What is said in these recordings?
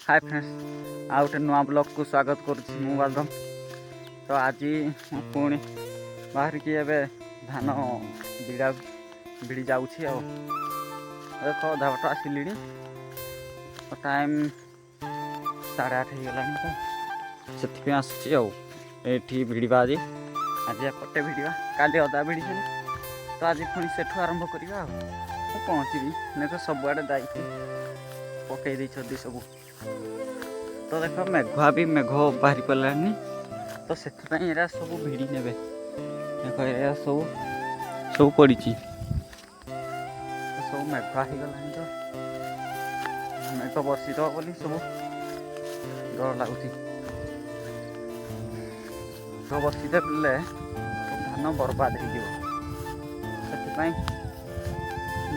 Hi friends आ गोटे नुआ blog को स्वागत करुँ बादम। तो आज पुणी बाहर की एवं धान बिड़ा भिड़ी जाऊँगी आ देख अधा बाट आसिली टाइम 8:30 हो गलानी तो से आसी भिड़ा आज आज एपटे भिड़ा काली अदा भिड़ी तो आज पुणी से आरंभ करवा पहुँची देख सबुआड़े दायी पकई सब। तो देख मेघुआ भी मेघ बाहरी पड़ानी तो से सब भिड़ी ने देख ये सब पड़ी तो सब मेघुआ हो गलानी तो मेघ बसी दब बोली सब डर लगुच मेघ बसीदे बोले धान बर्बाद हो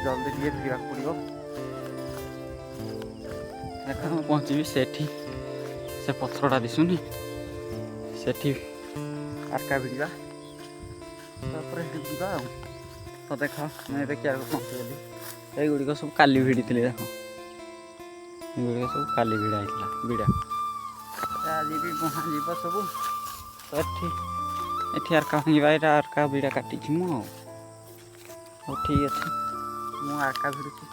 जल्दी टे फिर पड़ो। देख पहुँची सेठी से पथरटा दिशुनी सेठी आरका भिड़ा तो देख मुझे क्या पहुँचीगली युड़िक सब काली भिड़ी देख युड़िक सब काली भिड़ा भिड़ा आज भी बुहा जीव सब तो ये आरका भांगा यहाँ आरका भिड़ा काटी मु ठीक अच्छे मु आरका भिड़ुची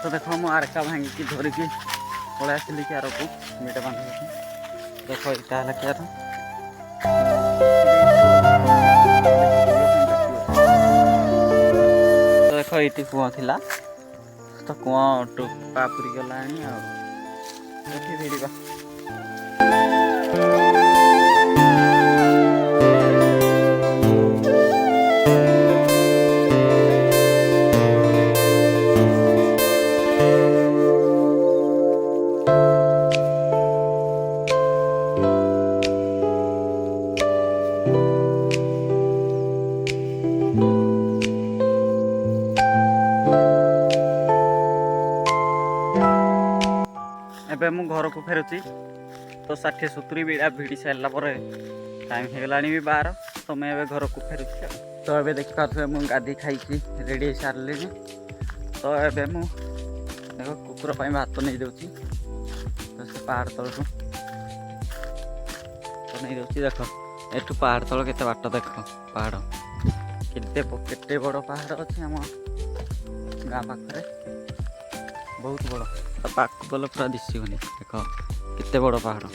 तो देखो मु आरका भांगी धरिकी पलि आसली क्यार को मीटा बांध देख यहाँ है क्यार तो देख ये कुआ थिला तो कुआ टोपा पूरी गला भिड़ा एबे मु घर को फेरुची तो 60-70 बिड़ा भिड़ी सारा पर टाइम हो गला भी 12 तो मैं एबे घर को फेरुची तो एबे देखि पाथे मु गाधी खाई रेडी हो सारे तो एबे मु देखो कुकुर पाई भात नहीं दूची तो से पहाड़ तल तो नहीं दूची देख एठू पहाड़ तल केते बाट देख पहाड़ केते बड़ पहाड़ अच्छे आम गाँ पाखे बहुत बड़ पाक गल पूरा दिशोनी देख केते बड़ पहाड़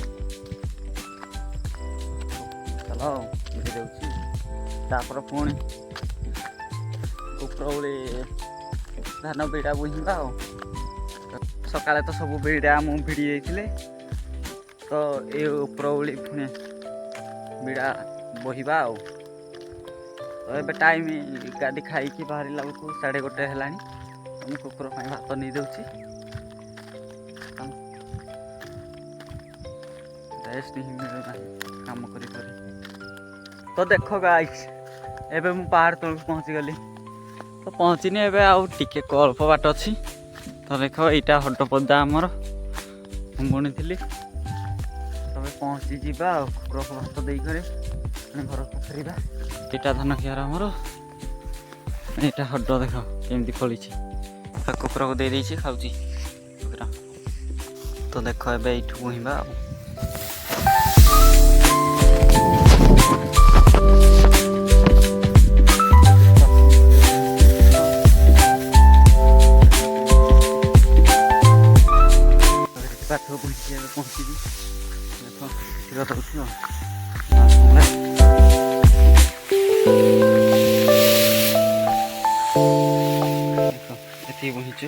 चलो तापर पुणी उपरओली धान बिड़ा बुझा सकाले तो सब बिड़ा मु भिड़ी जाइए तो ये उपरओली पुणी बिड़ा बहिबा तो ये टाइम गाड़ी खाई बाहर बेलू 1:30 है कुकुर भात नहीं दूची रेस्ट नहीं मिलना काम करी तो देख गाइस एबे मु पहाड़ तक पहुँची गली तो पहुँचनी एबे आउ टिके अल्प बाट अच्छी तो देख यहाँ हटपदा आमर बुणी थी तो पहुँची जा कुकुर भात देकर घर को फेर यहाँ धान कियार आमर यहाँ हड देख केमती फली कुकुर को दे देछि खाऊची कुकुर तो देख एबे एठू बुहिबा पाठ पहुँची देख ये बहीचु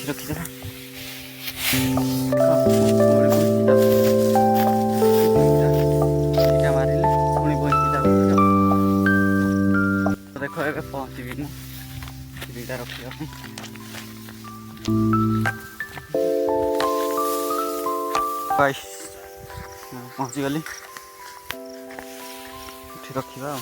रखीद मारे पुणी बही जाऊ देख ए पहुँची मुझा रखा पहुँची गली रखा।